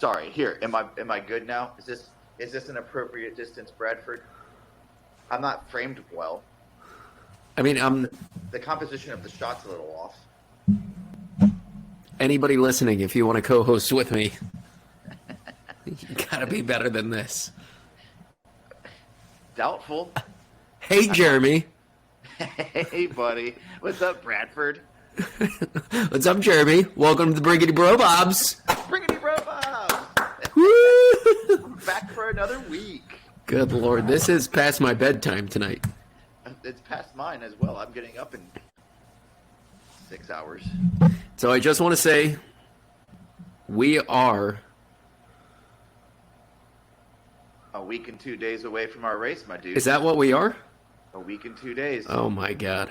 Sorry. Here, am I good now? Is this an appropriate distance, Bradford? I'm not framed well. I mean, The composition of the shot's a little off. anybody listening, if you want to co-host with me, you gotta be better than this. Doubtful. Hey, Jeremy. Hey, buddy. What's up, Bradford? What's up, Jeremy? Welcome to the Briggity Bro Bobs. Briggity Bro Bob! Woo! I'm back for another week. Good Lord, this is past my bedtime tonight. It's past mine as well. I'm getting up in 6 hours. So I just want to say, we are A week and 2 days away from our race, my dude. Is that what we are? A week and 2 days. Oh my God.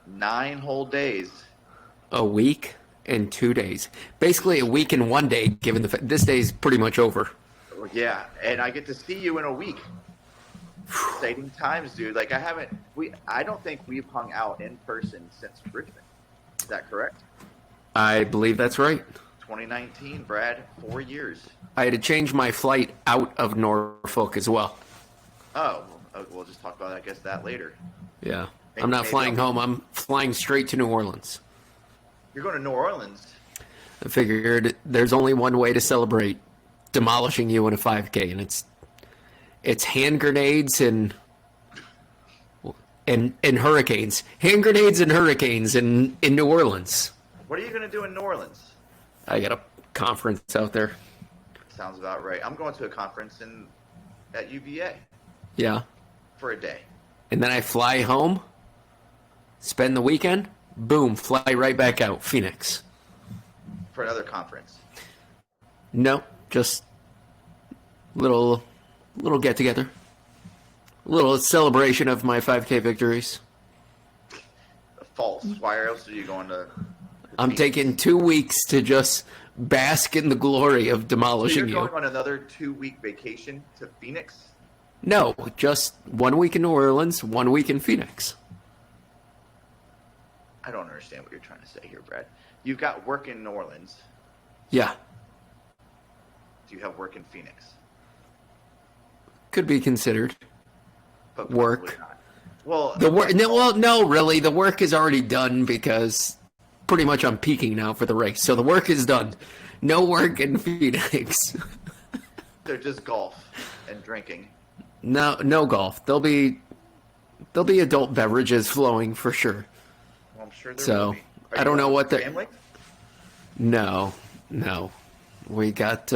9 whole days. A week and 2 days. Basically a week and 1 day, given the fact this day's pretty much over. Yeah, and I get to see you in a week. Exciting times, dude. Like I don't think we've hung out in person since Richmond. Is that correct? I believe that's right. 2019, Brad. 4 years. I had to change my flight out of Norfolk as well. Oh, we'll just talk about, I guess, that later. Yeah. I'm not flying home. I'm flying straight to New Orleans. You're going to New Orleans? I figured there's only one way to celebrate demolishing you in a 5K, and it's hand grenades and hurricanes. Hand grenades and hurricanes in New Orleans. What are you going to do in New Orleans? I got a conference out there. Sounds about right. I'm going to a conference at UVA. Yeah. For a day. And then I fly home, spend the weekend, boom, fly right back out, Phoenix. For another conference. No, just little get together, little celebration of my 5K victories. False. Why else are you going to? I'm taking 2 weeks to just bask in the glory of demolishing so you're you. going on another 2-week vacation to Phoenix? No, just 1 week in New Orleans, 1 week in Phoenix. I don't understand what you're trying to say here, Brad. You've got work in New Orleans. Yeah. Do you have work in Phoenix? Could be considered. But work. not. Well, no, really, the work is already done because pretty much I'm peaking now for the race. So the work is done. No work in Phoenix. They're just golf and drinking. No golf. There'll be adult beverages flowing for sure. Well, I'm sure there will be. I don't know what the family? No. We got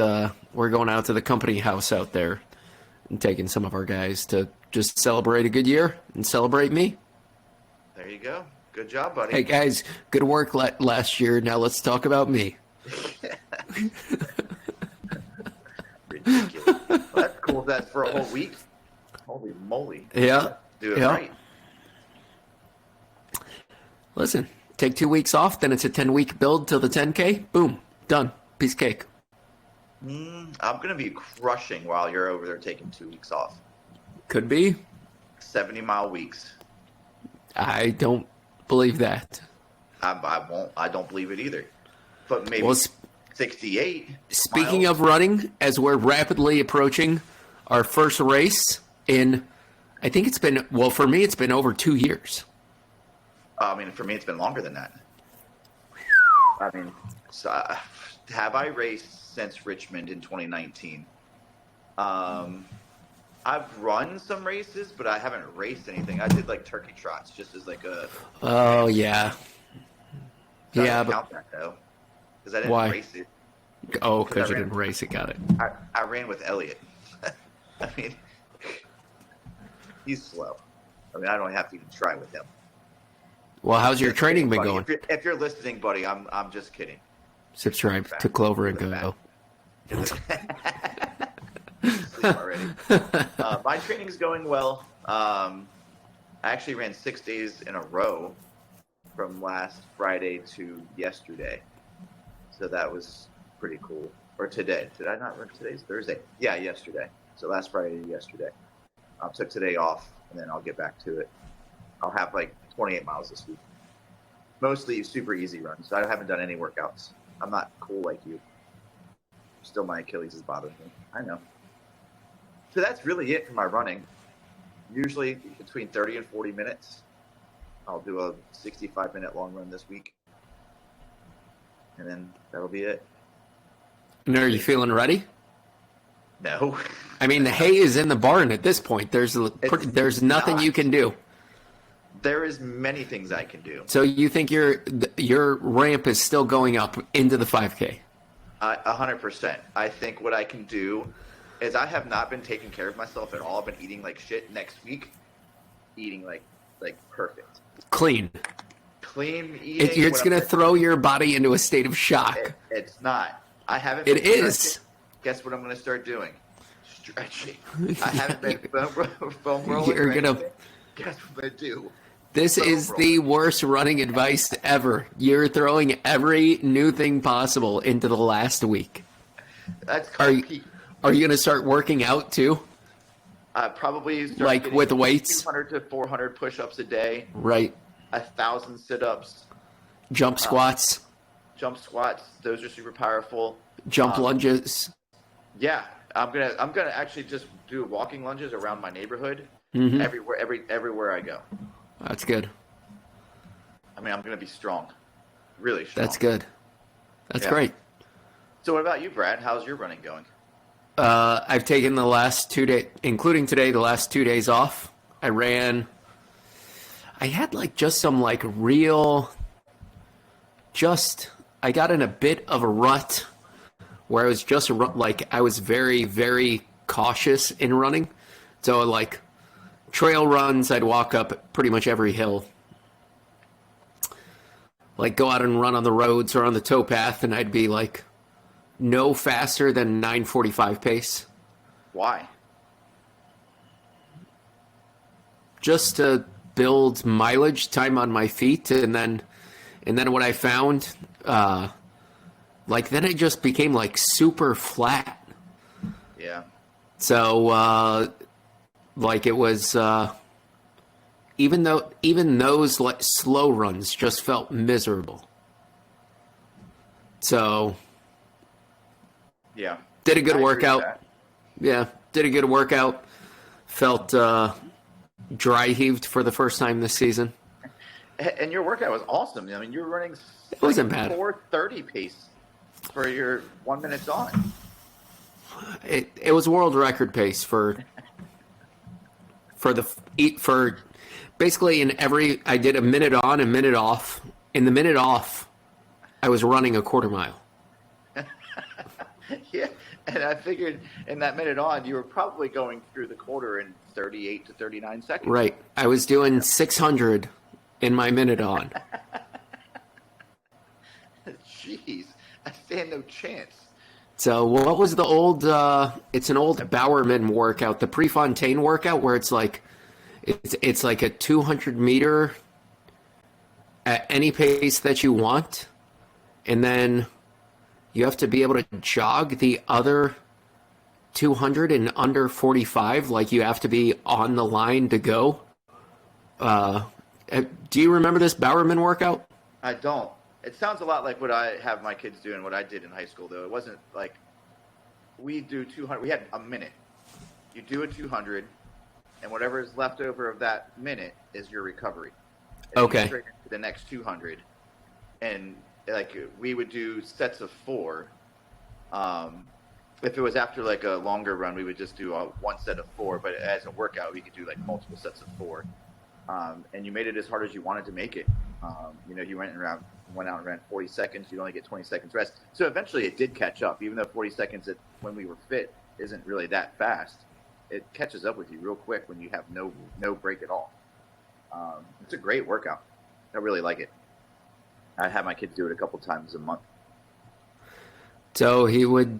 we're going out to the company house out there and taking some of our guys to just celebrate a good year and celebrate me. There you go. Good job, buddy. Hey guys, good work last year. Now let's talk about me. Ridiculous. Well, that's cool if that's for a whole week. Holy moly. Yeah. Do it right. Listen, take 2 weeks off, then it's a 10-week build till the 10K. Boom. Done. Piece of cake. I'm going to be crushing while you're over there taking 2 weeks off. Could be. 70-mile weeks. I don't believe that. I won't. I don't believe it either. But maybe 68. Speaking miles. of running, as we're rapidly approaching our first race in, I think it's been, well, for me, it's been over 2 years. I mean, for me, it's been longer than that. I mean, so, have I raced since Richmond in 2019? I've run some races, but I haven't raced anything. I did like turkey trots, just as like a. Oh yeah. So Yeah, I but don't count that though, because I didn't why? race it. Oh, because you didn't race it. Got it. I ran with Elliot. I mean, he's slow. I mean, I don't have to even try with him. Well, how's your training been buddy. going? If you're listening, buddy, I'm just kidding. Subscribe to Clover and Go. Already. My training's going well. I actually ran 6 days in a row from last Friday to yesterday. So that was pretty cool. Or today. Did I not run today's Thursday? Yeah, yesterday. So last Friday to yesterday. Took today off, and then I'll get back to it. I'll have like 28 miles this week. Mostly super easy runs. I haven't done any workouts. I'm not cool like you. Still, my Achilles is bothering me. I know. So that's really it for my running. Usually between 30 and 40 minutes. I'll do a 65-minute long run this week. And then that'll be it. And are you feeling ready? No. I mean, the hay is in the barn at this point. There's nothing you can do. There is many things I can do. So you think your ramp is still going up into the 5K? 100%. I think what I can do is I have not been taking care of myself at all. I've been eating like shit. Next week, eating like perfect. Clean Clean eating. It's going to throw your body into a state of shock. It's not. I haven't. It is. Guess what I'm going to start doing? Stretching. I haven't been foam rolling. You're going to. Guess what I'm going to do? This is the worst running advice ever. You're throwing every new thing possible into the last week. That's Are you going to start working out too? Probably start like with weights? 200 to 400 push-ups a day. Right. 1,000 sit-ups. Jump squats. Jump squats. Those are super powerful. Jump lunges. Yeah, I'm gonna actually just do walking lunges around my neighborhood. Mm-hmm. Everywhere I go. That's good. I mean, I'm going to be strong. Really strong. That's good. That's great. So what about you, Brad? How's your running going? I've taken the last 2 days, including today, the last 2 days off. I had just some I got in a bit of a rut where I was I was very, very cautious in running. So trail runs, I'd walk up pretty much every hill. Go out and run on the roads or on the towpath, and I'd be no faster than 9:45 pace. Why? Just to build mileage, time on my feet, and then what I found, then it just became super flat. Yeah. So it was even those slow runs just felt miserable. So yeah, did a good workout. Yeah, did a good workout. Felt dry heaved for the first time this season. And your workout was awesome. I mean, you were running it wasn't bad. 4:30 pace for your 1 minute on. It was world record pace for basically I did a minute on, a minute off. In the minute off, I was running a quarter mile. Yeah, and I figured in that minute on, you were probably going through the quarter in 38 to 39 seconds. Right. I was doing 600 in my minute on. Jeez, I stand no chance. So what was the old, it's an old Bowerman workout, the Prefontaine workout, where it's it's like a 200 meter at any pace that you want. And then you have to be able to jog the other 200 in under 45. You have to be on the line to go. Do you remember this Bowerman workout? I don't. It sounds a lot like what I have my kids do and what I did in high school, though. It wasn't we do 200. We had a minute. You do a 200, and whatever is left over of that minute is your recovery. And okay. You straight into the next 200, and we would do sets of 4. If it was after a longer run, we would just do one set of 4. But as a workout, we could do multiple sets of 4. And you made it as hard as you wanted to make it. You went out and ran 40 seconds. You'd only get 20 seconds rest. So eventually it did catch up, even though 40 seconds when we were fit isn't really that fast. It catches up with you real quick when you have no break at all. It's a great workout. I really like it. I have my kids do it a couple times a month. So he would.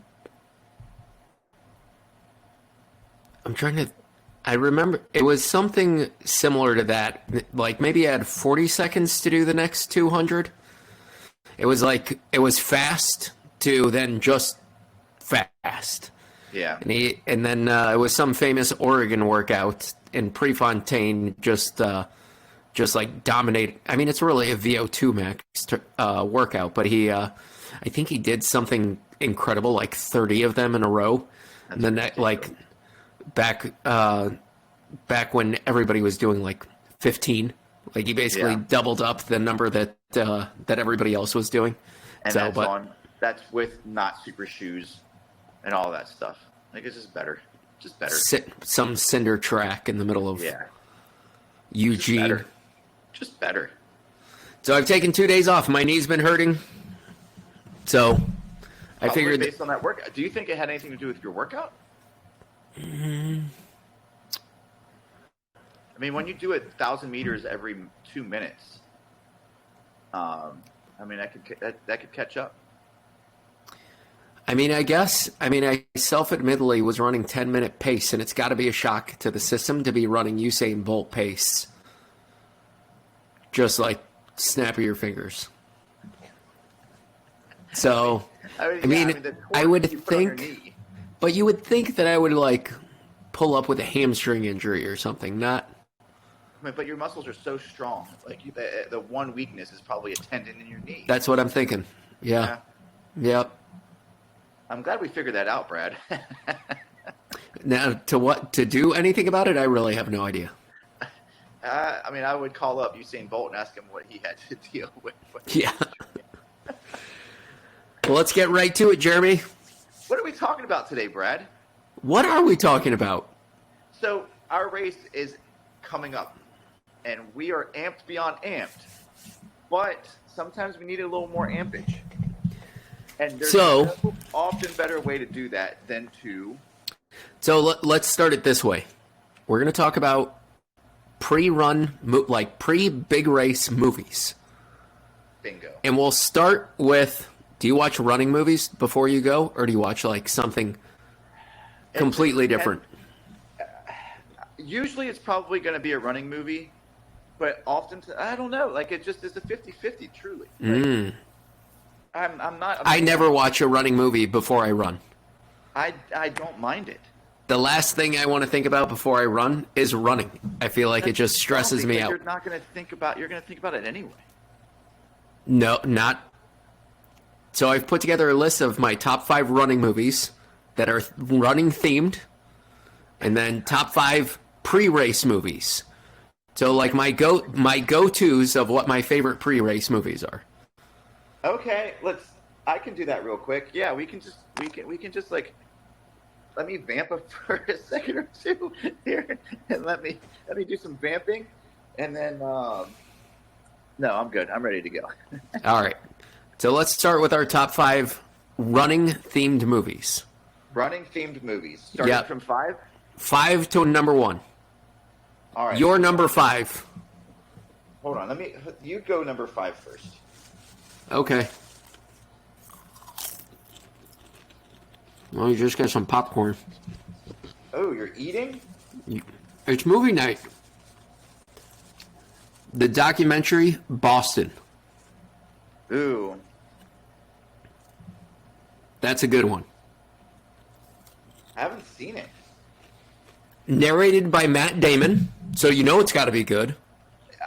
I remember it was something similar to that. Maybe I had 40 seconds to do the next 200. It was fast to then just fast. Yeah. And then it was some famous Oregon workout, and Prefontaine just dominate. I mean, it's really a VO2 max workout, but he I think he did something incredible, like 30 of them in a row. That's And then that, like back when everybody was doing like 15, like he basically doubled up the number that that everybody else was doing. And so, that's with not super shoes and all that stuff. Like it's just better. Some cinder track in the middle of Eugene. Just better. So I've taken 2 days off. My knee's been hurting. So I figured based on that workout. Do you think it had anything to do with your workout? I mean, when you do 1,000 meters every 2 minutes, I mean, that could catch up. I mean, I self-admittedly was running 10-minute pace, and it's got to be a shock to the system to be running Usain Bolt pace. Just like snap of your fingers. So, I mean I would think, but you would think that I would like pull up with a hamstring injury or something, not. I mean, but your muscles are so strong. Like the one weakness is probably a tendon in your knee. That's what I'm thinking. Yeah. Yep. I'm glad we figured that out, Brad. Now, to do anything about it, I really have no idea. I mean, I would call up Usain Bolt and ask him what he had to deal with. Yeah. Well, let's get right to it, Jeremy. What are we talking about today, Brad? What are we talking about? So our race is coming up, and we are amped beyond amped. But sometimes we need a little more ampage. And there's no often better way to do that than to... So let's start it this way. We're going to talk about pre-big race movies. Bingo. And we'll start with, do you watch running movies before you go? Or do you watch like something completely different? Usually it's probably going to be a running movie. But often, I don't know. Like, it just is a 50-50, truly. Like, I'm not... I never watch a running movie before I run. I don't mind it. The last thing I want to think about before I run is running. I feel like it just stresses me out. You're not going to think about... You're going to think about it anyway. No, not... So I've put together a list of my top 5 running movies that are running themed, and then top 5 pre-race movies. So like my go-tos of what my favorite pre-race movies are. Okay, I can do that real quick. Yeah, we can just like, let me vamp for a second or two here, and let me do some vamping, and then no, I'm good. I'm ready to go. All right, so let's start with our top 5 running themed movies. Running themed movies, starting from 5. 5 to number 1. All right. Your number 5. Hold on. You go number 5 first. Okay. Well, you just got some popcorn. Oh, you're eating? It's movie night. The documentary Boston. Ooh. That's a good one. I haven't seen it. Narrated by Matt Damon, so you know it's got to be good.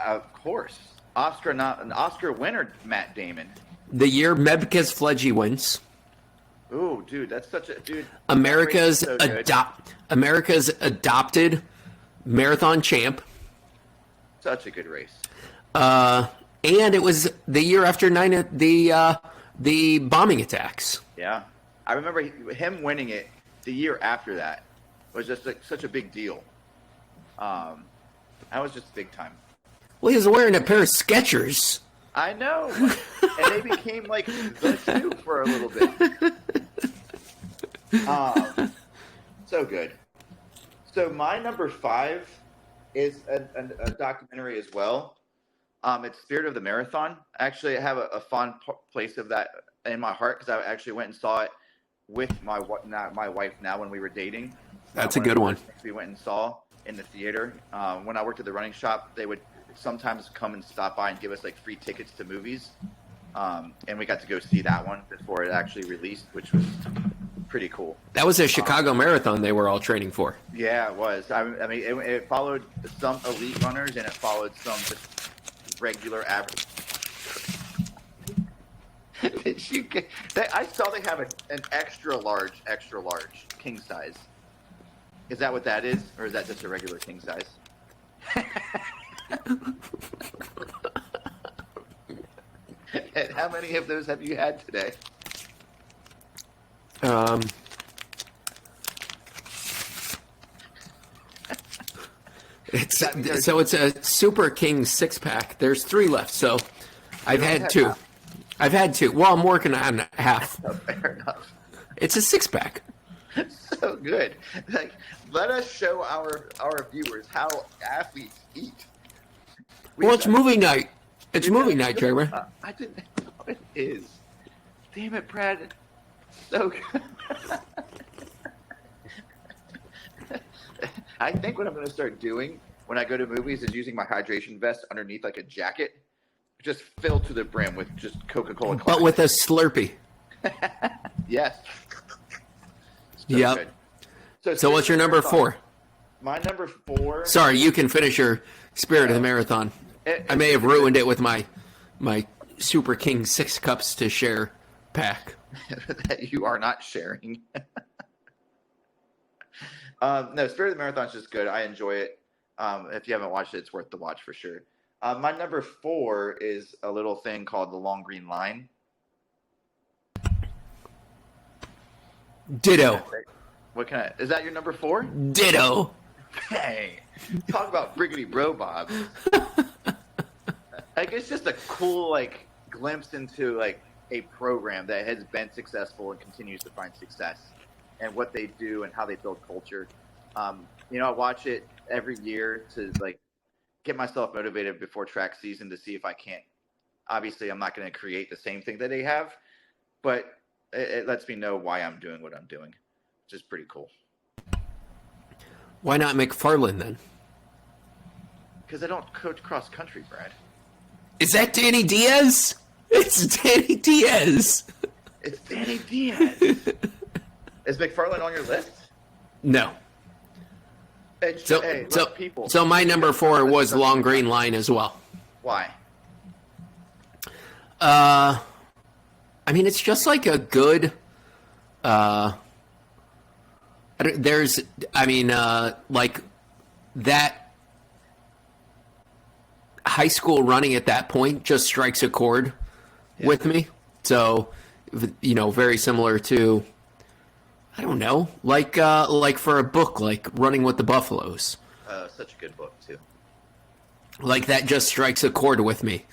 Of course. An Oscar winner, Matt Damon. The year Mebkes Fledgy wins. Ooh, dude, that's such a dude. America's so adopted marathon champ. Such a good race. And it was the year after the bombing attacks. Yeah, I remember him winning it. The year after that was just like such a big deal. That was just big time. Well, he was wearing a pair of Skechers. I know, and they became like the shoe for a little bit. So good. So my number 5 is a documentary as well. It's Spirit of the Marathon. Actually, I have a fond place of that in my heart because I actually went and saw it with my wife now when we were dating. That's a good one. We went and saw in the theater. When I worked at the running shop, they would sometimes come and stop by and give us like free tickets to movies. And we got to go see that one before it actually released, which was pretty cool. That was a Chicago Marathon they were all training for. Yeah, it was. I mean, it followed some elite runners and it followed some just regular average. Did you get? I saw they have an extra large king size. Is that what that is, or is that just a regular king size? And how many of those have you had today? It's a Super King 6-pack. There's 3 left, so I've had 2. I've had 2. Well, I'm working on half. Oh, fair enough. It's a 6-pack. So good. Like, let us show our viewers how athletes eat. Well, it's movie night. It's movie night, Jeremy. I didn't know it is. Damn it, Brad. So good. I think what I'm going to start doing when I go to movies is using my hydration vest underneath like a jacket, just filled to the brim with just Coca-Cola Classic. But with a Slurpee. Yes. Yep. So what's your number 4? My number 4. Sorry, you can finish your Spirit of the Marathon. I may have ruined it with my Super King 6 cups to share pack. That you are not sharing. No, Spirit of the Marathon is just good. I enjoy it. If you haven't watched it, it's worth the watch for sure. My number 4 is a little thing called the Long Green Line. Ditto. What kind of? Is that your number 4? Ditto. Hey, talk about briggity bro Bob. Like, it's just a cool glimpse into a program that has been successful and continues to find success, and what they do and how they build culture. I watch it every year to get myself motivated before track season to see if I can't. Obviously, I'm not going to create the same thing that they have, but it lets me know why I'm doing what I'm doing, which is pretty cool. Why not McFarland then? Because I don't coach cross country, Brad. Is that Danny Diaz? It's Danny Diaz. It's Danny Diaz. Is McFarland on your list? No. People. So my number 4 was Long Green Line as well. Why? I mean, it's just like a good. Like that high school running at that point just strikes a chord with me. So, very similar to, I don't know, like for a book like Running with the Buffaloes. Such a good book too. Like that just strikes a chord with me.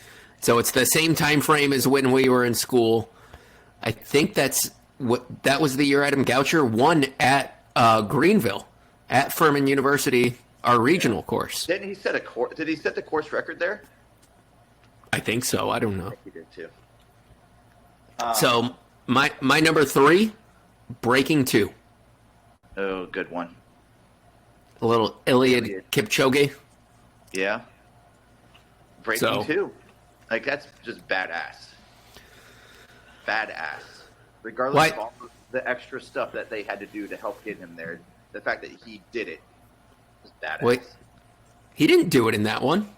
So it's the same time frame as when we were in school. I think that was the year Adam Goucher won at Greenville at Furman University, our regional course. Didn't he set Did he set the course record there? I think so. I don't know. I think he did too. So my number 3, Breaking 2. Oh, good one. A little Iliad Kipchoge. Yeah. Breaking 2. That's just badass. Badass. Regardless of all the extra stuff that they had to do to help get him there, the fact that he did it was badass. Wait, he didn't do it in that one.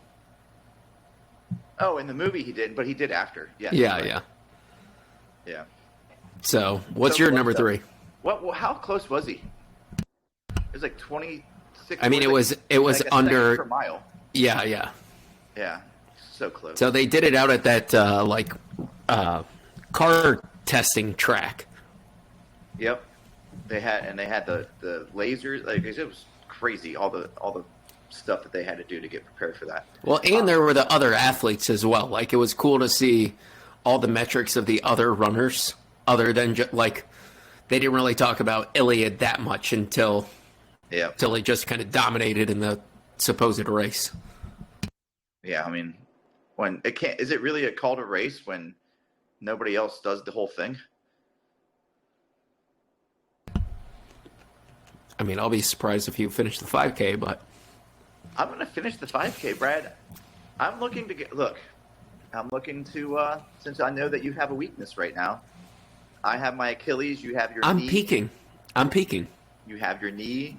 Oh, in the movie he did, but he did after. Yeah. Yeah. So, what's your number 3? How close was he? It was like 26. I mean, it was under per mile. Yeah. Yeah, so close. So they did it out at that car testing track. Yep. They had the lasers. It was crazy. All the stuff that they had to do to get prepared for that. Well, and there were the other athletes as well. It was cool to see all the metrics of the other runners, other than they didn't really talk about Iliad that much until he just kind of dominated in the supposed race. Yeah, I mean, is it really a call to race when nobody else does the whole thing? I mean, I'll be surprised if you finish the 5K, but I'm going to finish the 5K, Brad. I'm looking to since I know that you have a weakness right now. I have my Achilles, you have your knee. I'm peaking. You have your knee.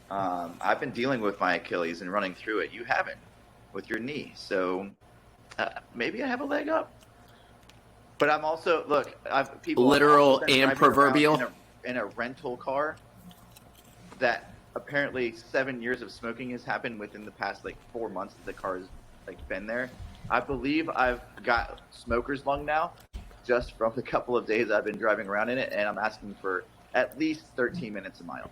I've been dealing with my Achilles and running through it. You haven't with your knee. So maybe I have a leg up. But I'm also Literal I've been and driving around proverbial. in a rental car that apparently 7 years of smoking has happened within the past like 4 months that the car has like been there. I believe I've got smoker's lung now, just from the couple of days I've been driving around in it, and I'm asking for at least 13 minutes a mile.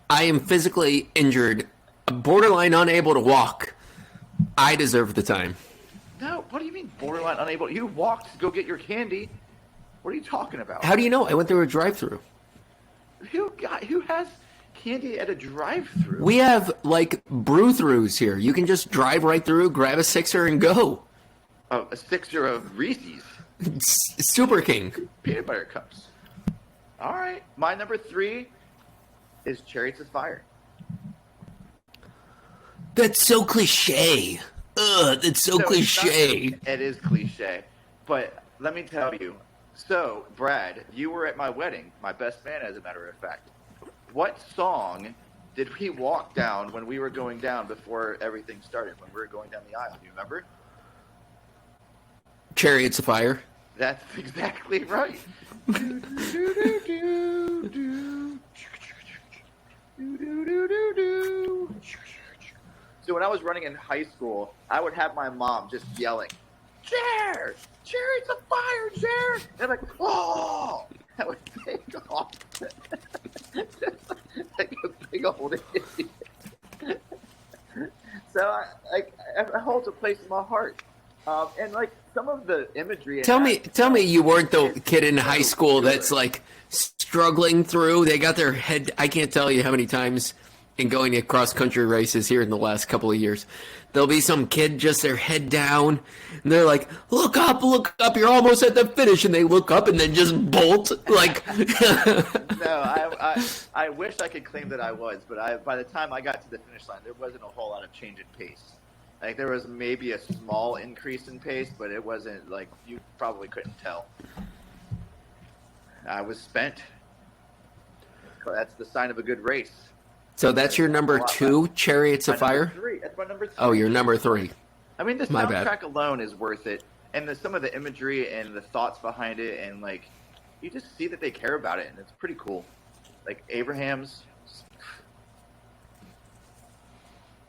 I am physically injured, borderline unable to walk. I deserve the time. No, what do you mean borderline unable? You walked to go get your candy. What are you talking about? How do you know? I went through a drive-through. Who has candy at a drive-through? We have like brew-throughs here. You can just drive right through, grab a sixer, and go. Oh, a sixer of Reese's Super King. peanut butter cups. All right, my number 3 is Chariots of Fire. That's so cliche. Ugh, that's so cliche. It is cliche, but let me tell you. So, Brad, you were at my wedding, my best man, as a matter of fact. What song did we walk down when we were going down before everything started, when we were going down the aisle? Do you remember? Chariots of Fire. That's exactly right. So when I was running in high school, I would have my mom just yelling, "Jer! Chariots of Fire, Jer!" And I'm like, "Oh!" I would take off. Like a big old idiot. So I hold a place in my heart. And like some of the imagery. Tell me you weren't the kid in high school that's like struggling through. They got their head. I can't tell you how many times in going to cross country races here in the last couple of years, there'll be some kid just their head down, and they're like, look up, you're almost at the finish," and they look up and then just bolt. Like, No, I wish I could claim that I was, but by the time I got to the finish line, there wasn't a whole lot of change in pace. Like there was maybe a small increase in pace, but it wasn't like you probably couldn't tell. I was spent. That's the sign of a good race. so that's your number 2, Chariots of Fire? That's my number 3. Oh, your number 3. I mean, the My soundtrack bad. alone is worth it, and some of the imagery and the thoughts behind it, and like you just see that they care about it, and it's pretty cool. Like Abraham's,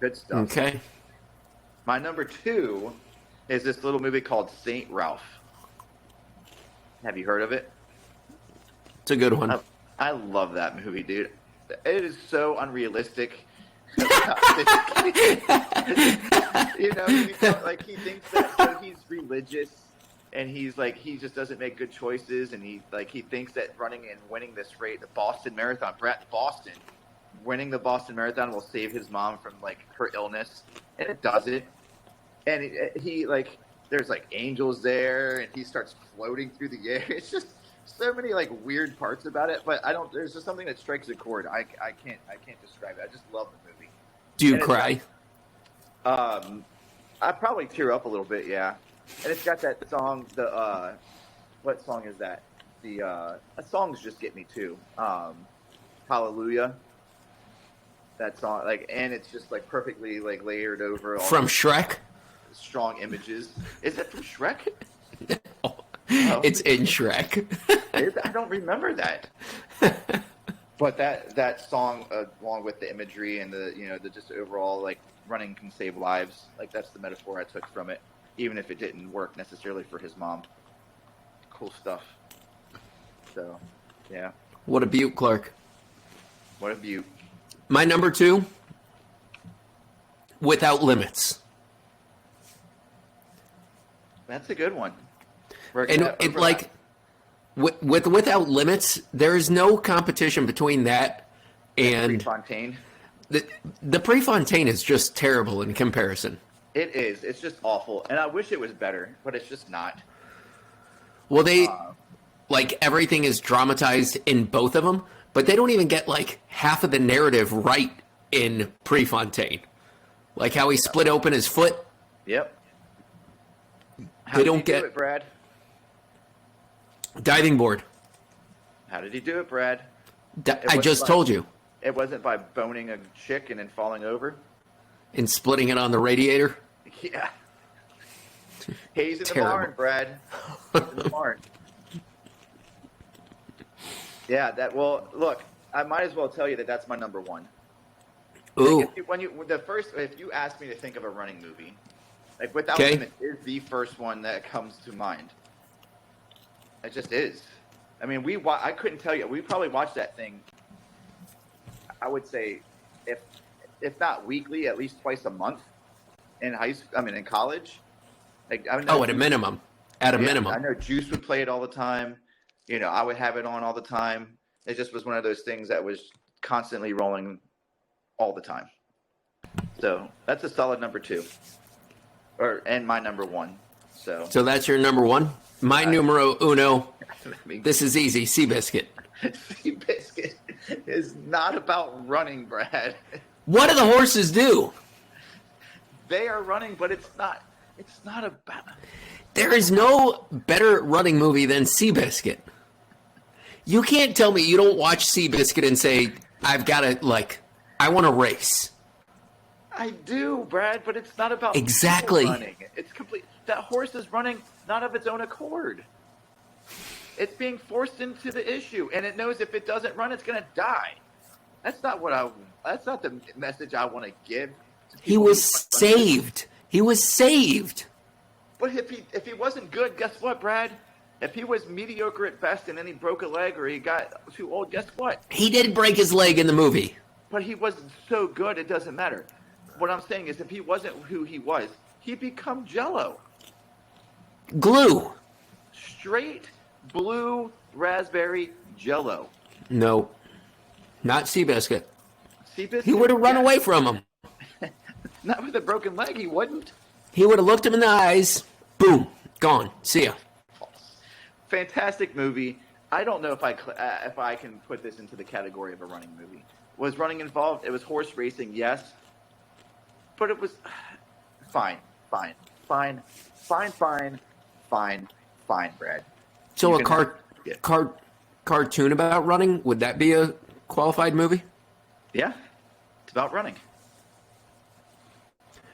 good stuff. Okay. My number 2 is this little movie called Saint Ralph. Have you heard of it? It's a good one. I love that movie, dude. It is so unrealistic. You know, like he thinks that so he's religious, and he's like he just doesn't make good choices, and he thinks that running and winning this race, the Boston Marathon, winning the Boston Marathon will save his mom from like her illness, and it doesn't. And he like there's like angels there, and he starts floating through the air. It's just so many like weird parts about it, but there's just something that strikes a chord. I can't describe it. I just love the movie. Do you And cry? I probably tear up a little bit, yeah. And it's got that song. What song is that? Songs just get me too. Hallelujah. That song, and it's just like perfectly like layered over all From Shrek? strong images. Is it from Shrek? Oh, Oh. it's in Shrek. I don't remember that. But that song, along with the imagery and the just overall like running can save lives. Like that's the metaphor I took from it, even if it didn't work necessarily for his mom. Cool stuff. So, yeah. What a beaut, Clark. What a beaut. My number 2, Without Limits. That's a good one. And it like with Without Limits, there is no competition between that and Fontaine. the Prefontaine is just terrible in comparison. It is. It's just awful, and I wish it was better, but it's just not. Well, they like everything is dramatized in both of them, but they don't even get like half of the narrative right in Prefontaine. Like how he split open his foot. Yep. How They did don't he do get it, Brad? diving board. How did he do it, Brad? I just told you. It wasn't by boning a chick and then falling over. And splitting it on the radiator. Yeah. Hayes in the Terrible. barn, Brad. Hayes in the barn. Yeah, look, I might as well tell you that that's my number one. Ooh. If you ask me to think of a running movie, like Without Okay. Limit is the first one that comes to mind. It just is. I mean, I couldn't tell you. We probably watched that thing. I would say, if not weekly, at least twice a month in high school. I mean, in college. Like, I know At a minimum. At a minimum. I know Juice would play it all the time. You know, I would have it on all the time. It just was one of those things that was constantly rolling all the time. So that's a solid number 2, and my number 1. So that's your number one. My numero uno. This is easy. Seabiscuit. Seabiscuit is not about running, Brad. What do the horses do? They are running, but it's not. It's not about. There is no better running movie than Seabiscuit. You can't tell me you don't watch Seabiscuit and say, I've got to, I want to race. I do, Brad, but it's not about Exactly. running. It's complete. That horse is running not of its own accord. It's being forced into the issue, and it knows if it doesn't run, it's going to die. That's not the message I want to give. He was saved. He was saved. But if he wasn't good, guess what, Brad? If he was mediocre at best and then he broke a leg or he got too old, guess what? He did break his leg in the movie. But he wasn't so good, it doesn't matter. What I'm saying is if he wasn't who he was, he'd become Jell-O. Glue. Straight blue raspberry Jell-O. No. Not Seabiscuit. Seabiscuit? He would have run away from him. Not with a broken leg, he wouldn't. He would have looked him in the eyes. Boom. Gone. See ya. Fantastic movie. I don't know if I can put this into the category of a running movie. Was running involved? It was horse racing, yes. But it was fine, Brad. So You can cartoon about running, would that be a qualified movie? Yeah, it's about running.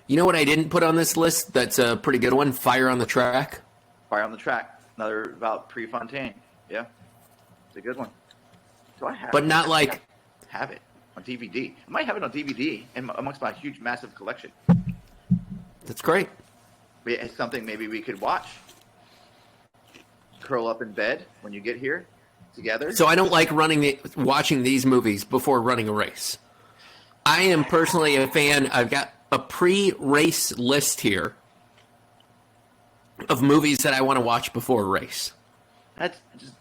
You know what I didn't put on this list that's a pretty good one? Fire on the Track. Fire on the Track. Another about Prefontaine. Yeah, it's a good one. Do I have But it? not like... Have it on DVD. I might have it on DVD amongst my huge, massive collection. That's great. It's something maybe we could watch. Curl up in bed when you get here together. So I don't like watching these movies before running a race. I am personally a fan. I've got a pre-race list here of movies that I want to watch before a race. That's just,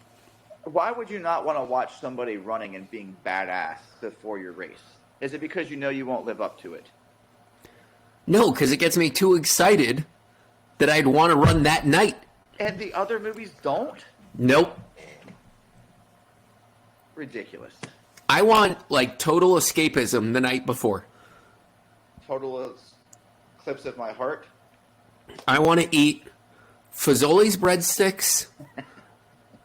why would you not want to watch somebody running and being badass before your race? Is it because you know you won't live up to it? No, because it gets me too excited that I'd want to run that night. And the other movies don't? Nope. Ridiculous. I want total escapism the night before. Total clips of my heart. I want to eat Fazoli's breadsticks,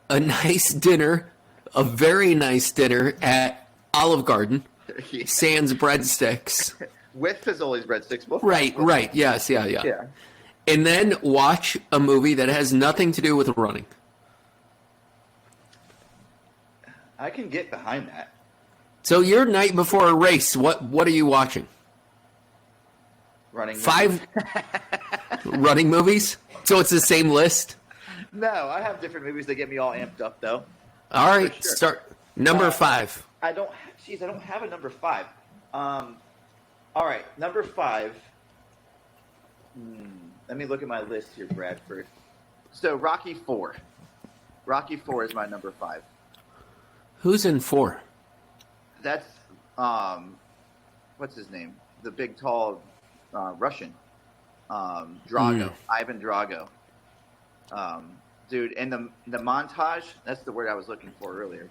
a nice dinner, a very nice dinner at Olive Garden, Yeah. sans breadsticks. With Fazoli's breadsticks. Right. Yes, yeah. And then watch a movie that has nothing to do with running. I can get behind that. So your night before a race, what are you watching? Running. 5 running movies? So it's the same list? No, I have different movies that get me all amped up, though. All right, For sure. start. Number 5. I don't have a number 5. All right, number 5. Let me look at my list here, Bradford. So Rocky 4. Rocky 4 is my number 5. Who's in 4? That's what's his name? The big, tall Russian, Drago, Ivan Drago. Dude, and the montage. That's the word I was looking for earlier.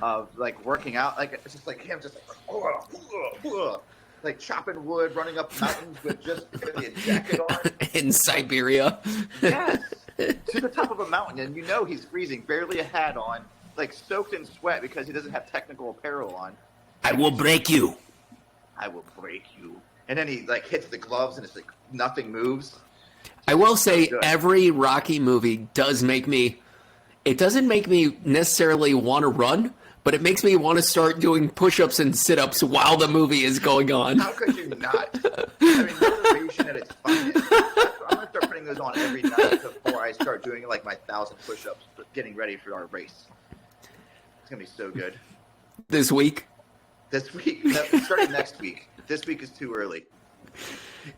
Of working out, it's just him, just like chopping wood, running up mountains with just a jacket on. In Siberia. Yes, to the top of a mountain, and he's freezing, barely a hat on, soaked in sweat because he doesn't have technical apparel on. I will break you. I will break you. And then he hits the gloves, and it's nothing moves. I will say good. every Rocky movie does make me. It doesn't make me necessarily want to run, but it makes me want to start doing push-ups and sit-ups while the movie is going on. How could you not? I mean, motivation at its finest. I'm gonna start putting those on every night before I start doing like my 1,000 push-ups, getting ready for our race. It's gonna be so good. This week? This week, no, starting next week. This week is too early.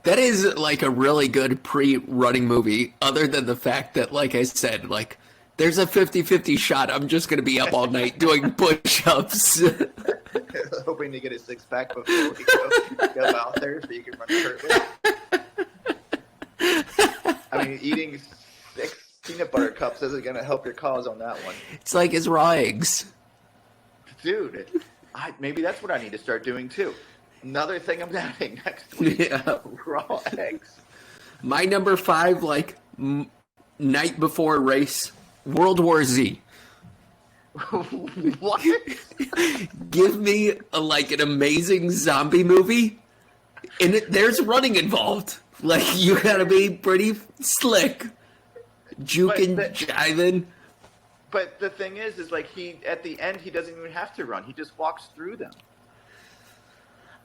That is like a really good pre-running movie, other than the fact that, like I said, like there's a 50-50 shot I'm just going to be up all night doing push-ups. Hoping to get a six-pack before we go out there so you can run shirtless. I mean, eating 6 peanut butter cups isn't going to help your cause on that one. It's like his raw eggs. Dude, maybe that's what I need to start doing too. Another thing I'm having next week. Yeah. Raw eggs. My number 5, like, night before race, World War Z. What? Give me an amazing zombie movie, and there's running involved. Like, you gotta be pretty slick, juking, jiving. But the thing is like at the end he doesn't even have to run. He just walks through them.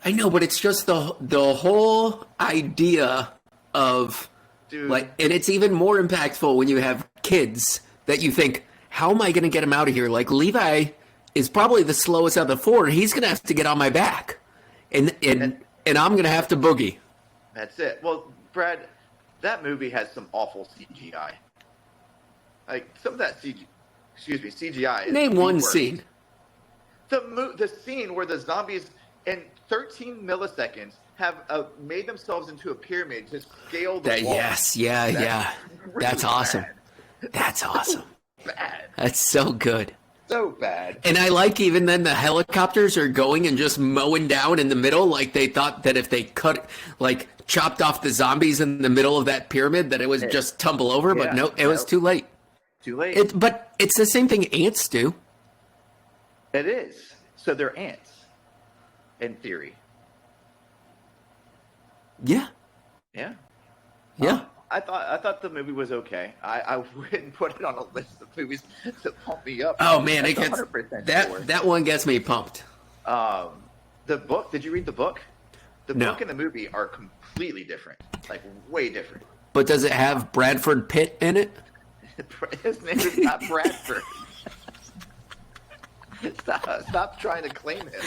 I know, but it's just the whole idea of, Dude. like, and it's even more impactful when you have kids that you think, how am I going to get him out of here? Like, Levi is probably the slowest out of the 4. He's going to have to get on my back, and I'm going to have to boogie. That's it. Well, Brad, that movie has some awful CGI. Like, some of that CGI. Name one scene. The scene where the zombies in 13 milliseconds have made themselves into a pyramid to scale the wall. Yes, yeah. Really That's awesome. bad. That's awesome. Bad. That's so good. So bad. And I like even then the helicopters are going and just mowing down in the middle. Like they thought that if they chopped off the zombies in the middle of that pyramid, that it would just tumble over. But no, it was too late. Too late. But it's the same thing ants do. It is. So they're ants, in theory. Yeah. Yeah. Yeah. I thought the movie was okay. I wouldn't put it on a list of movies to pump me up. Oh man, it That's gets 100% that one gets me pumped. The book. Did you read the book? The No. book and the movie are completely different. Like way different. But does it have Bradford Pitt in it? His name is not Bradford. Stop trying to claim him.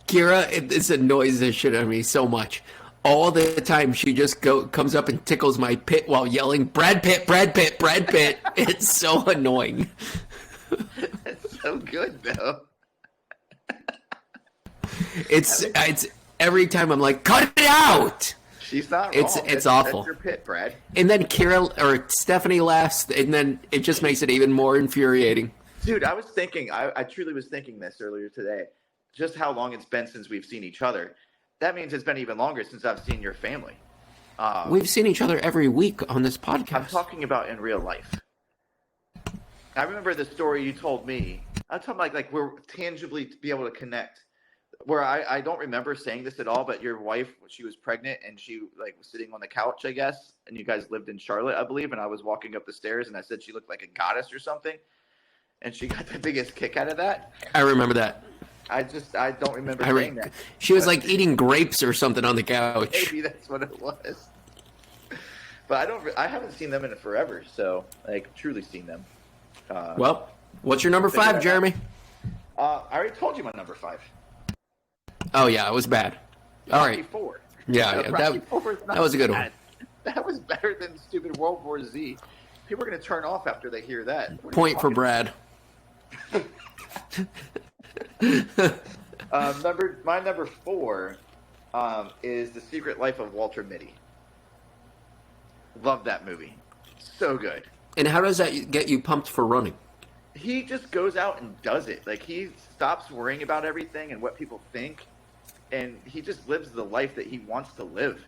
Kira, this annoys the shit out of me so much. All the time she just comes up and tickles my pit while yelling, Brad Pitt, Brad Pitt, Brad Pitt. It's so annoying. It's so good, though. It's every time I'm like, cut it out! She's not wrong. It's awful. That's your pit, Brad. And then Kira or Stephanie laughs, and then it just makes it even more infuriating. Dude, I was thinking, I truly was thinking this earlier today, just how long it's been since we've seen each other. That means it's been even longer since I've seen your family. We've seen each other every week on this podcast. I'm talking about in real life. I remember the story you told me. I'm talking like we're tangibly to be able to connect. Where I don't remember saying this at all, but your wife, she was pregnant and she was sitting on the couch, I guess, and you guys lived in Charlotte, I believe, and I was walking up the stairs and I said she looked like a goddess or something, and she got the biggest kick out of that. I remember that. I don't remember saying that. She was like eating grapes or something on the couch. Maybe that's what it was. But I haven't seen them in forever, so truly seen them. Well, what's your number 5, Jeremy? I already told you my number 5. Oh yeah, it was bad. All right. Rocky 4. Yeah, that was a good one. That was better than stupid World War Z. People are going to turn off after they hear that. Point for Brad. My number 4 is The Secret Life of Walter Mitty. Love that movie. So good. And how does that get you pumped for running? He just goes out and does it. He stops worrying about everything and what people think, and he just lives the life that he wants to live.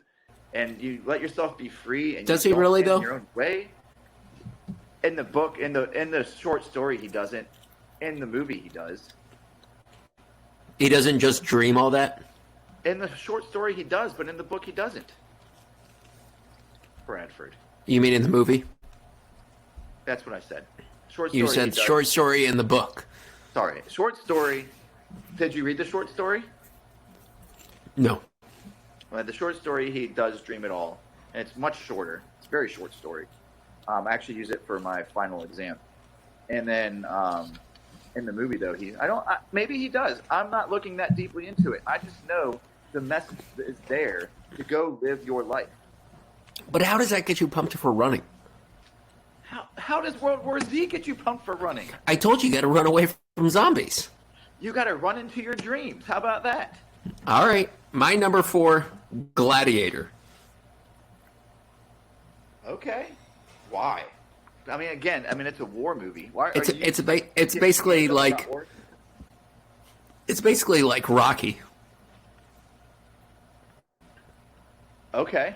And you let yourself be free. And does he really though? In your own way. In the book, in the short story, he doesn't. In the movie, he does. He doesn't just dream all that? In the short story, he does, but in the book, he doesn't. Bradford. You mean in the movie? That's what I said. Short story. You said short story in the book. Sorry, short story. Did you read the short story? No. Well, the short story, he does dream it all, and it's much shorter. It's a very short story. I actually use it for my final exam, and then in the movie though, maybe he does. I'm not looking that deeply into it. I just know the message is there to go live your life. But how does that get you pumped for running? How does World War Z get you pumped for running? I told you got to run away from zombies. You got to run into your dreams. How about that? All right. My number 4, Gladiator. Okay. Why? I mean, again, it's a war movie. Why? It's basically like Rocky. Okay.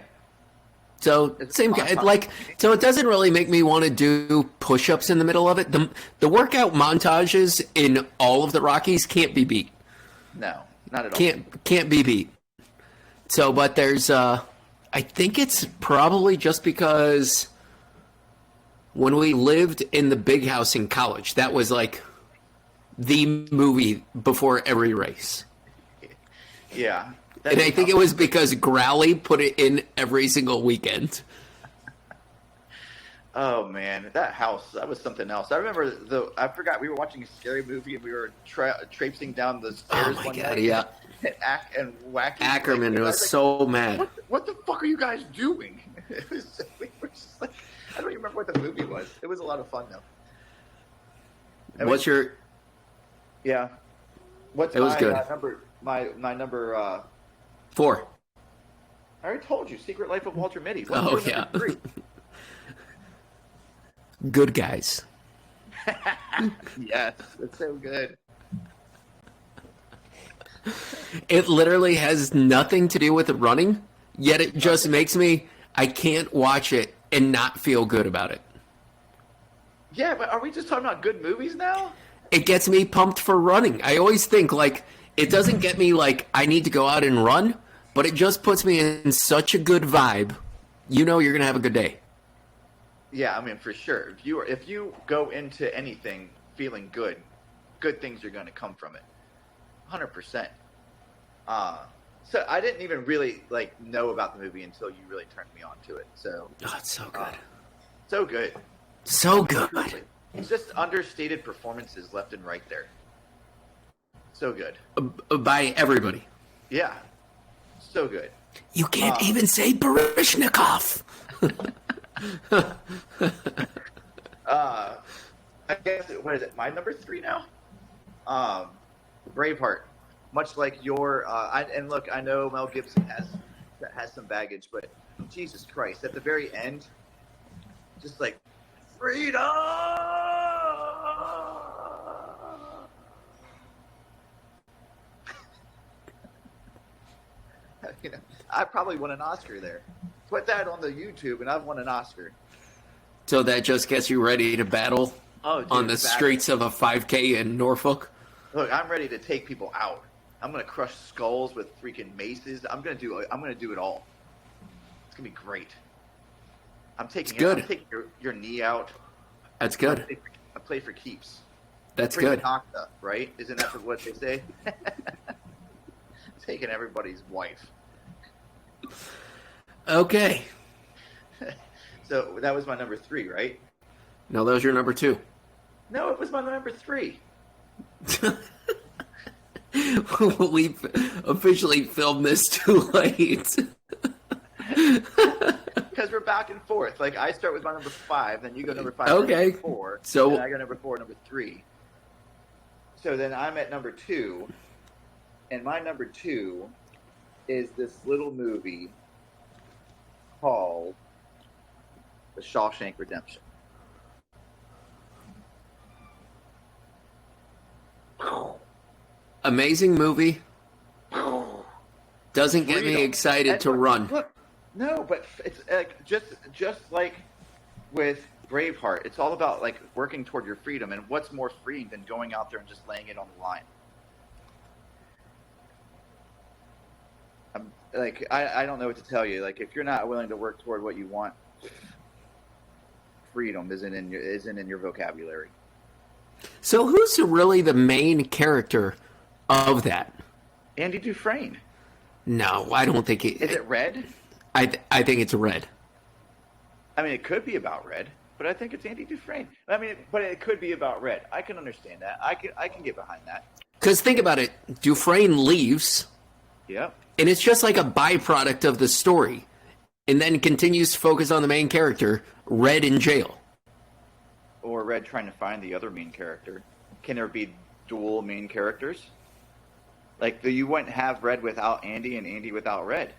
So same guy, so it doesn't really make me want to do push-ups in the middle of it. The workout montages in all of the Rockies can't be beat. No, not at all. Can't be beat. So, but there's I think it's probably just because when we lived in the big house in college, that was like the movie before every race. Yeah. And I think it was because Growly put it in every single weekend. Oh man, that house, that was something else. I remember I forgot we were watching a scary movie and we were traipsing down the stairs. Oh my god, yeah. And wacky. Ackerman was so mad. What the fuck are you guys doing? We were just like, I don't even remember what the movie was. It was a lot of fun though. What's your? Yeah. What's it was my good. Number? My number. 4. I already told you, Secret Life of Walter Mitty. What's your number 3? Good Guys. Yes, it's so good. It literally has nothing to do with the running, yet it just makes me. I can't watch it and not feel good about it. Yeah, but are we just talking about good movies now? It gets me pumped for running. I always think it doesn't get me I need to go out and run, but it just puts me in such a good vibe. You know you're going to have a good day. Yeah, for sure. If you go into anything feeling good things are going to come from it. 100%. So I didn't even really know about the movie until you really turned me on to it. So it's so good. So good. So good. It's just understated performances left and right there. So good. By everybody. Yeah. So good. You can't even say Baryshnikov. I guess, what is it, my number 3 now? Braveheart. Much like your, and look, I know Mel Gibson has some baggage, but Jesus Christ, at the very end, just freedom! I probably won an Oscar there. Put that on the YouTube, and I've won an Oscar. So that just gets you ready to battle on the streets of a 5K in Norfolk? Look, I'm ready to take people out. I'm gonna crush skulls with freaking maces. I'm gonna do it all. It's gonna be great. I'm taking your knee out. That's good. I play for keeps. That's good. Nocta, right? Isn't that what they say? Taking everybody's wife. Okay. So that was my number 3, right? No, that was your number 2. No, it was my number 3. We officially filmed this too late. Because we're back and forth. I start with my number 5, then you go number 5, okay. Number 4, so and I go number 4, number 3. So then I'm at number 2, and my number 2 is this little movie called The Shawshank Redemption. Amazing movie. Doesn't get me excited to run. Look, no, but it's just like with Braveheart. It's all about working toward your freedom, and what's more freeing than going out there and just laying it on the line? like I don't know what to tell you. Like if you're not willing to work toward what you want, freedom isn't in your vocabulary. So who's really the main character of that? Andy Dufresne. No, I don't think it. Is it Red? I think it's Red. I mean, it could be about Red, but I think it's Andy Dufresne. I mean, but it could be about Red. I can understand that. I can get behind that. Because think about it, Dufresne leaves. Yep. And it's just like a byproduct of the story, and then continues to focus on the main character, Red in jail. Or Red trying to find the other main character. Can there be dual main characters? Like, you wouldn't have Red without Andy and Andy without Red.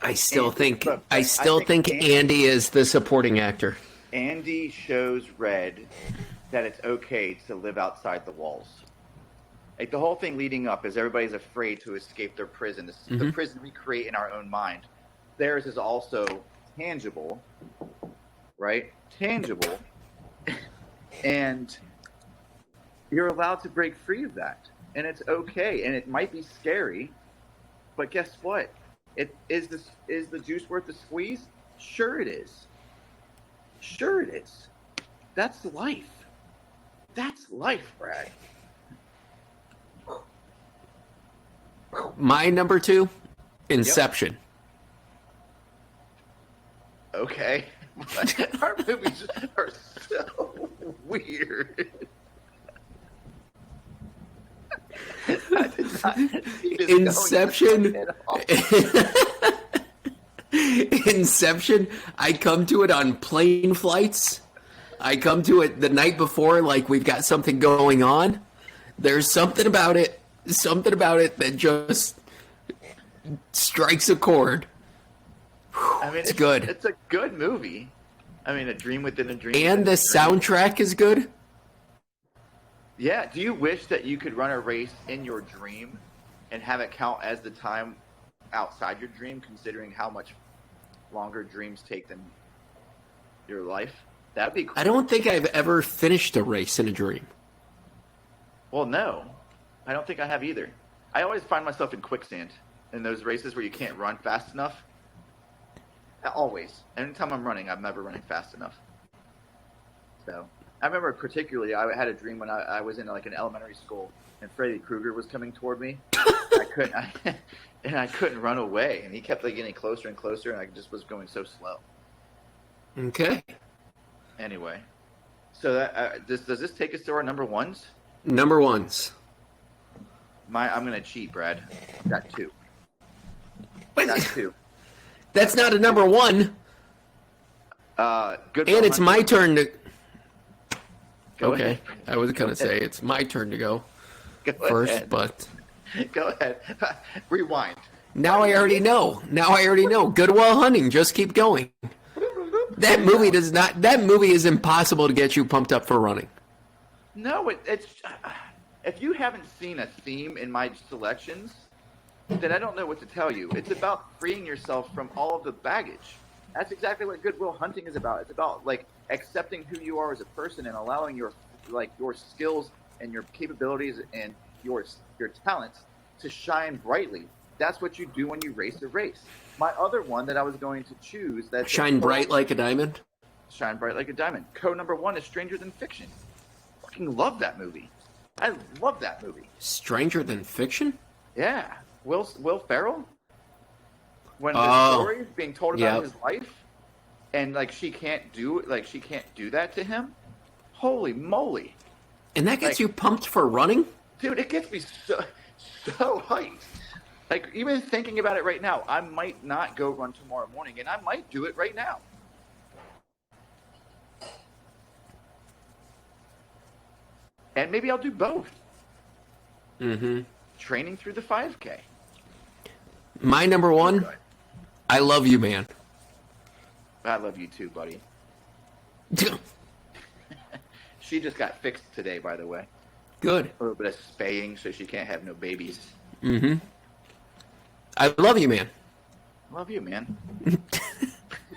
I still think Andy, Andy is the supporting actor. Andy shows Red that it's okay to live outside the walls. Like, the whole thing leading up is everybody's afraid to escape their prison. This is the prison we create in our own mind. Theirs is also tangible, right? Tangible. And you're allowed to break free of that. And it's okay. And it might be scary, but guess what? Is the juice worth the squeeze? Sure it is. Sure it is. That's life. That's life, Brad. My number 2, Inception. Yep. Okay. Our movies are so weird. I did not see this Inception. going at all. Inception. I come to it on plane flights. I come to it the night before, like we've got something going on. There's something about it that just strikes a chord. I mean, it's good. It's a good movie. I mean, a dream within a dream. And the soundtrack is good. Yeah. Do you wish that you could run a race in your dream and have it count as the time outside your dream, considering how much longer dreams take than your life? That'd be cool. I don't think I've ever finished a race in a dream. Well, no. I don't think I have either. I always find myself in quicksand in those races where you can't run fast enough. Always. Anytime I'm running, I'm never running fast enough. So I remember particularly, I had a dream when I was in like an elementary school, and Freddy Krueger was coming toward me. I couldn't run away, and he kept like getting closer and closer, and I just was going so slow. Okay. Anyway, so that does this take us to our number ones? Number ones. I'm gonna cheat, Brad. Got 2. Got 2. That's not a number 1. Good. And it's my turn to. Go okay, ahead. I was gonna say it's my turn to go first, ahead. but Go ahead. Rewind. now I already know. Good Will Hunting. Just keep going. That movie does not. That movie is impossible to get you pumped up for running. No, it's. If you haven't seen a theme in my selections, then I don't know what to tell you. It's about freeing yourself from all of the baggage. That's exactly what Good Will Hunting is about. It's about like accepting who you are as a person and allowing your skills and your capabilities and your talents to shine brightly. That's what you do when you race a race. My other one that I was going to choose that Shine bright like a diamond. Shine bright like a diamond. Number 1 is Stranger Than Fiction. Fucking love that movie. I love that movie. Stranger Than Fiction? Yeah. Will Ferrell? When the story is being told about his life, and like she can't do that to him. Holy moly! And that gets you pumped for running, dude. It gets me so hyped. Like even thinking about it right now, I might not go run tomorrow morning, and I might do it right now. And maybe I'll do both. Mm-hmm. Training through the 5K. My number 1, I Love You, Man. I love you too, buddy. She just got fixed today, by the way. Good. A little bit of spaying so she can't have no babies. Mm-hmm. I love you, man. Love you, man.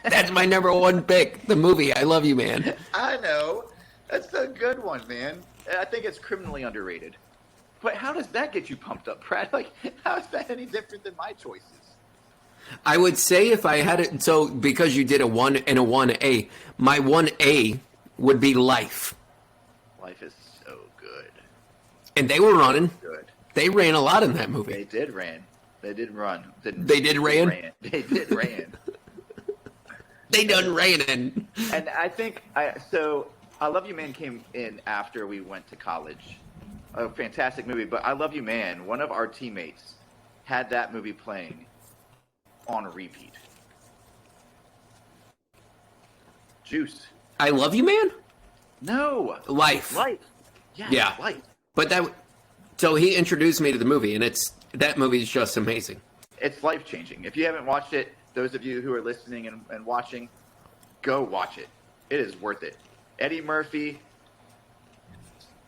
That's my number 1 pick, the movie I Love You, Man. I know. That's a good one, man. I think it's criminally underrated. But how does that get you pumped up, Brad? Like, how is that any different than my choices? I would say if I had it, so because you did a 1 and a 1A, my 1A would be Life. Life is so good. And they were running. Good. They ran a lot in that movie. They did ran. They did run. They did ran? They did ran. They done ran. And I think, so I Love You Man came in after we went to college. A fantastic movie, but I Love You Man, one of our teammates had that movie playing on repeat. Juice. I Love You Man? No. Life. Life. Yes, Yeah. Life. But so he introduced me to the movie, and that movie is just amazing. It's life-changing. If you haven't watched it, those of you who are listening and watching, go watch it. It is worth it. Eddie Murphy.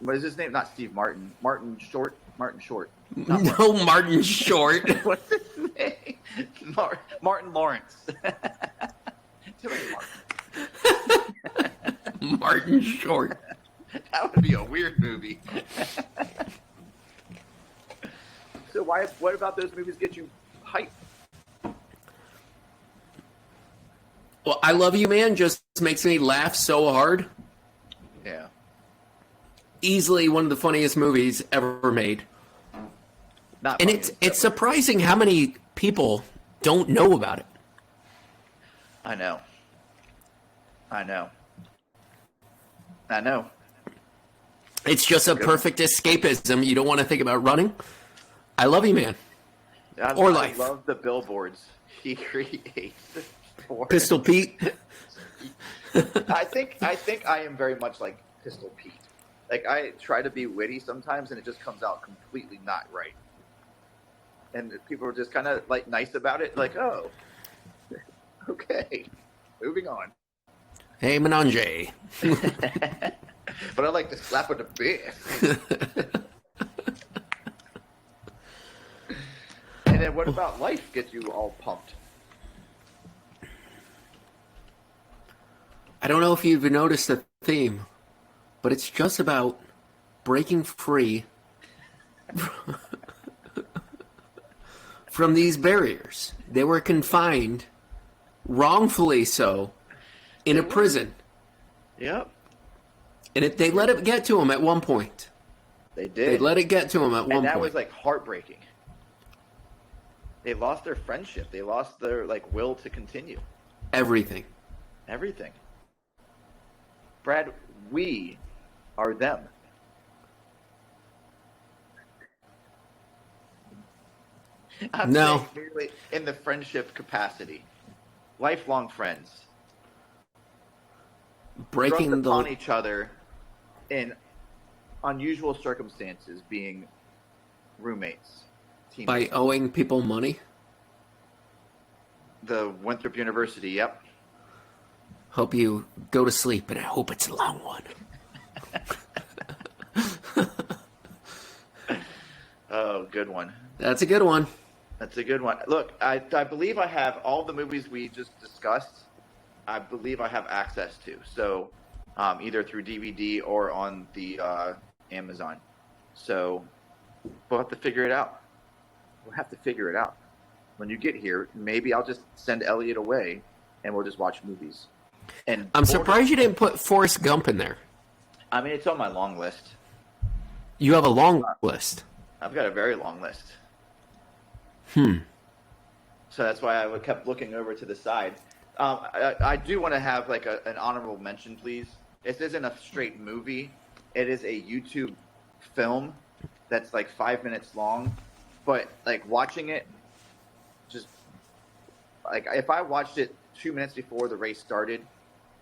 What is his name? Not Steve Martin. Martin Short. Martin Short. Not No, Martin Short. What's his name? Martin Lawrence. Too many Martins. Martin Short. That would be a weird movie. So what about those movies get you hyped? Well, I Love You Man just makes me laugh so hard. Yeah. Easily one of the funniest movies ever made. Not And funny, it's surprising how many people don't know about it. I know. It's just a perfect escapism. You don't want to think about running. I Love You Man. Or Life. I love the billboards he creates for Pistol Pete. I think I am very much like Pistol Pete. Like, I try to be witty sometimes, and it just comes out completely not right. And people are just kind of like nice about it, like, oh, okay, moving on. Hey, Menage. But I like to slap with the beer. And then what about Life gets you all pumped? I don't know if you've noticed the theme, but it's just about breaking free from these barriers. They were confined, wrongfully so, in a prison. Yep. And they let it get to them at one point. They did. They let it get to them at one point. And that was like heartbreaking. They lost their friendship. They lost their like will to continue. Everything. Everything. Brad, we are them. I'm No. saying merely in the friendship capacity. Lifelong friends. Breaking Thrust upon the... each other in unusual circumstances, being roommates. Teammates. By owing people money. The Winthrop University, yep. Hope you go to sleep, and I hope it's a long one. Oh, good one. That's a good one. That's a good one. Look, I believe I have all the movies we just discussed. I believe I have access to. So either through DVD or on the Amazon. So we'll have to figure it out. When you get here, maybe I'll just send Elliot away and we'll just watch movies. And I'm surprised you didn't put Forrest Gump in there. I mean, it's on my long list. You have a long list. I've got a very long list. So that's why I kept looking over to the side. I do want to have like an honorable mention, please. This isn't a straight movie. It is a YouTube film that's like 5 minutes long. But like watching it, just like if I watched it 2 minutes before the race started,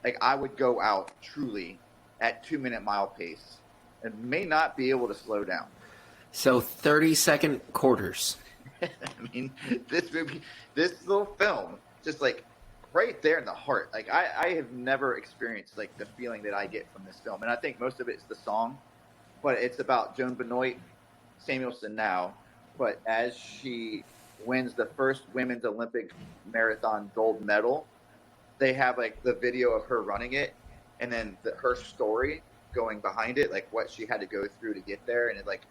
like I would go out truly at 2-minute mile pace and may not be able to slow down. So 30-second quarters. I mean, this movie, this little film, just like right there in the heart. Like I have never experienced like the feeling that I get from this film, and I think most of it's the song, but it's about Joan Benoit Samuelson now. But as she wins the first women's Olympic marathon gold medal, they have like the video of her running it, and then her story going behind it, like what she had to go through to get there, and it like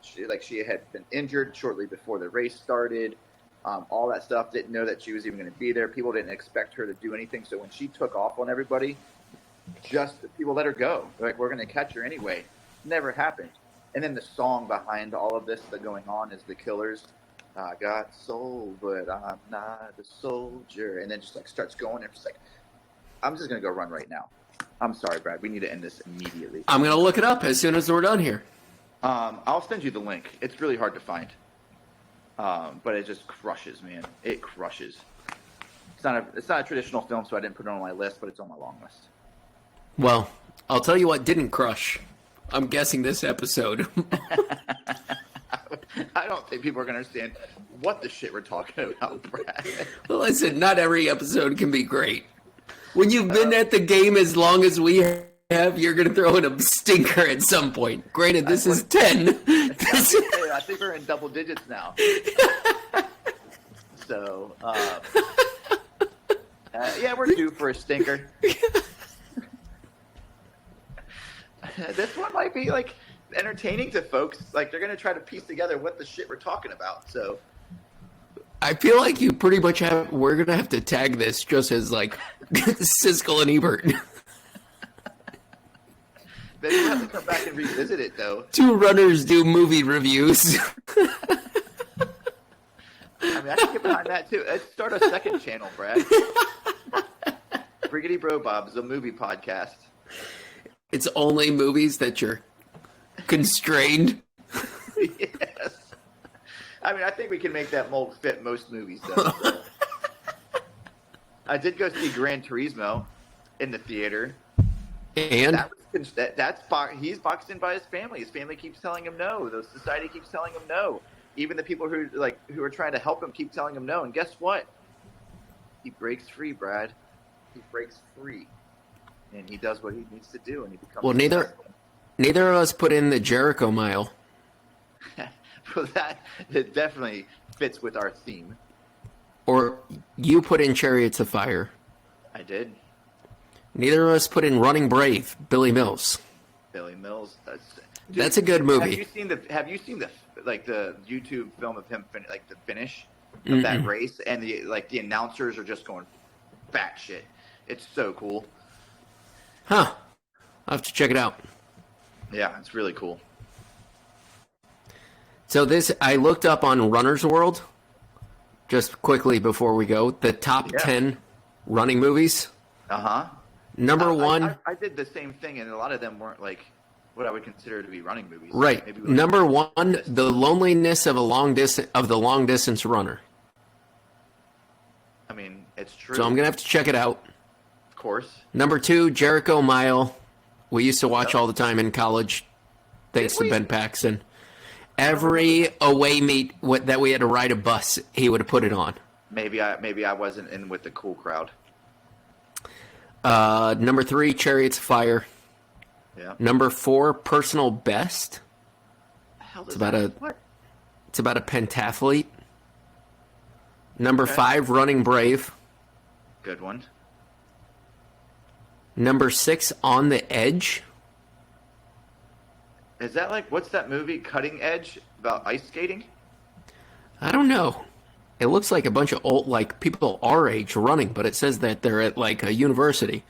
She had been injured shortly before the race started. All that stuff. Didn't know that she was even going to be there. People didn't expect her to do anything. So when she took off on everybody, just people let her go. They're like, we're going to catch her anyway. Never happened. And then the song behind all of this that's going on is The Killers. I got soul, but I'm not a soldier. And then just like starts going. And just like, I'm just going to go run right now. I'm sorry, Brad. We need to end this immediately. I'm going to look it up as soon as we're done here. I'll send you the link. It's really hard to find. But it just crushes, man. It crushes. It's not a traditional film, so I didn't put it on my list, but it's on my long list. Well, I'll tell you what didn't crush. I'm guessing this episode. I don't think people are going to understand what the shit we're talking about, Brad. Listen, not every episode can be great. When you've been at the game as long as we have, you're going to throw in a stinker at some point. Granted, this is 10. I think we're in double digits now. So, yeah, we're due for a stinker. This one might be like entertaining to folks. Like they're going to try to piece together what the shit we're talking about. So I feel like you pretty much have. We're going to have to tag this just as like Siskel and Ebert. Then you have to come back and revisit it, though. Two runners do movie reviews. I mean, I can get behind that too. Let's start a second channel, Brad. Briggity Bro Bob's a movie podcast. It's only movies that you're constrained. Yes. I mean, I think we can make that mold fit most movies, though. So. I did go see Gran Turismo in the theater. And he's boxed in by his family. His family keeps telling him no. The society keeps telling him no. Even the people who are trying to help him keep telling him no. And guess what? He breaks free, Brad. He breaks free, and he does what he needs to do, and he becomes. Well, neither of us put in the Jericho Mile. Well, it definitely fits with our theme. Or you put in Chariots of Fire. I did. Neither of us put in Running Brave, Billy Mills. Billy Mills. That's a good movie. Have you seen the YouTube film of him the finish of that race, and the announcers are just going batshit. It's so cool. Huh. I'll have to check it out. Yeah, it's really cool. So I looked up on Runner's World, just quickly before we go, the top 10 running movies. Uh-huh. Number one. I did the same thing, and a lot of them weren't like what I would consider to be running movies. Right. Number one, The Loneliness of the Long Distance Runner. I mean, it's true. So I'm going to have to check it out. Of course. Number two, Jericho Mile. We used to watch all the time in college, thanks to Ben Paxton. Every away meet that we had to ride a bus, he would have put it on. Maybe I wasn't in with the cool crowd. Number three, Chariots of Fire. Yeah. Number four, Personal Best. It's about a pentathlete. Number 5, Running Brave. Good one. Number 6, On the Edge. Is that what's that movie, Cutting Edge, about ice skating? I don't know. It looks like a bunch of old, people our age running, but it says that they're at a university.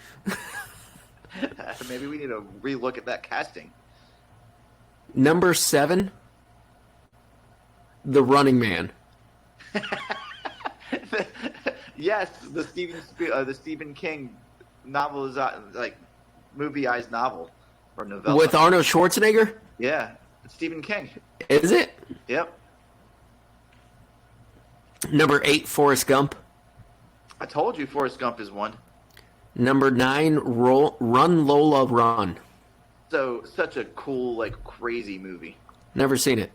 Maybe we need to relook at that casting. Number 7, The Running Man. Yes, the Stephen King novel is movieized novel or novella with Arnold Schwarzenegger. Yeah, it's Stephen King. Is it? Yep. Number 8, Forrest Gump. I told you Forrest Gump is one. Number 9, Run Lola Run. So such a cool, crazy movie. Never seen it.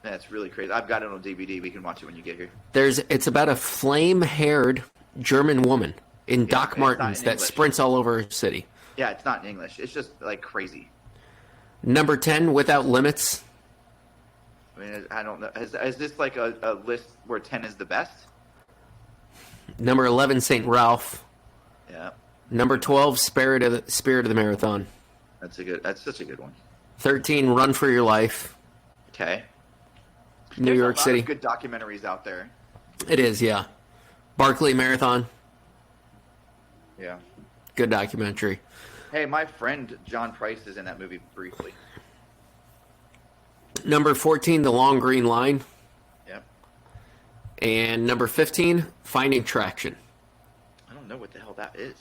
That's really crazy. I've got it on DVD. We can watch it when you get here. It's about a flame-haired German woman in Doc Martens that sprints all over a city. Yeah, it's not in English. It's just crazy. Number 10, Without Limits. I mean, I don't know. Is this a list where 10 is the best? Number 11, St. Ralph. Yeah. Number 12, Spirit of the Marathon. That's such a good one. 13, Run for Your Life. Okay. New There's York a lot City. of good documentaries out there. It is, yeah. Barkley Marathon. Yeah. Good documentary. Hey, my friend John Price is in that movie briefly. Number 14, The Long Green Line. Yep. And number 15, Finding Traction. I don't know what the hell that is.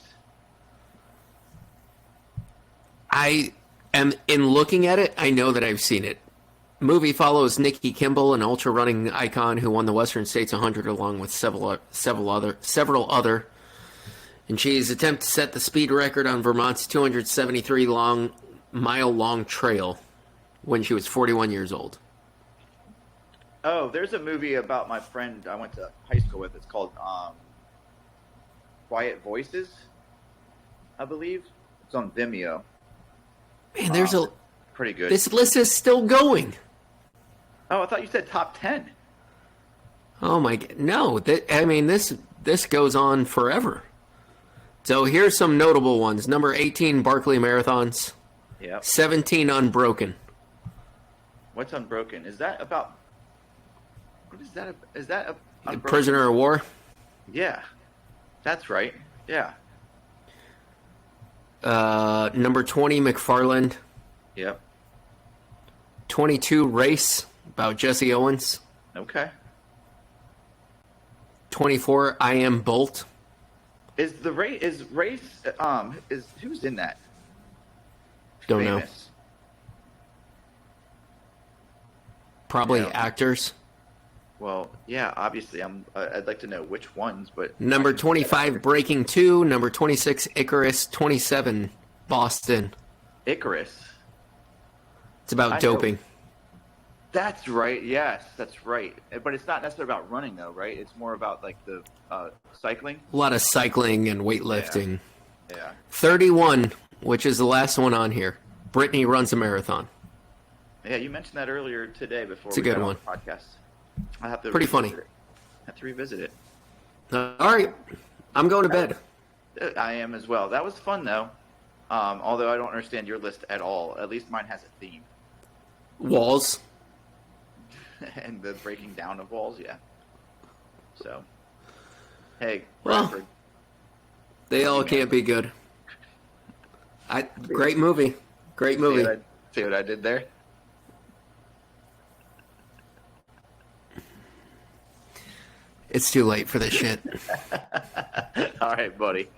I am, in looking at it, I know that I've seen it. Movie follows Nikki Kimball, an ultra running icon who won the Western States 100 along with several other. And she's attempted to set the speed record on Vermont's 273 mile long trail when she was 41 years old. Oh, there's a movie about my friend I went to high school with. It's called Quiet Voices, I believe. It's on Vimeo. Man, there's pretty good. This list is still going. Oh, I thought you said top 10. Oh my god, no! This goes on forever. So here's some notable ones. Number 18, Barkley Marathons. Yep. 17, Unbroken. What's Unbroken? Is that about? What is that? Is that a Unbroken? Prisoner of War. Yeah, that's right. Yeah. Number 20, McFarland. Yep. 22, Race, about Jesse Owens. Okay. 24, I Am Bolt. Is who's in that? Don't know. Famous. Probably Yeah. actors. Well, yeah, obviously, I'd like to know which ones, but Number 25, Breaking 2. Number 26, Icarus. 27, Boston. Icarus. It's about I know. doping. That's right. Yes, that's right. But it's not necessarily about running, though, right? It's more about like the cycling. A lot of cycling and weightlifting. Yeah. 31, which is the last one on here. Brittany runs a marathon. Yeah, you mentioned that earlier today before It's a we good got one. on the podcast. I have to Pretty funny. I have to revisit it. All right, I'm going to bed. I am as well. That was fun, though. Although I don't understand your list at all. At least mine has a theme. Walls. And the breaking down of walls, yeah. So, hey, Well, Bradford. They all can't be good. Great movie. Great movie. See what I did there? It's too late for this shit. All right, buddy.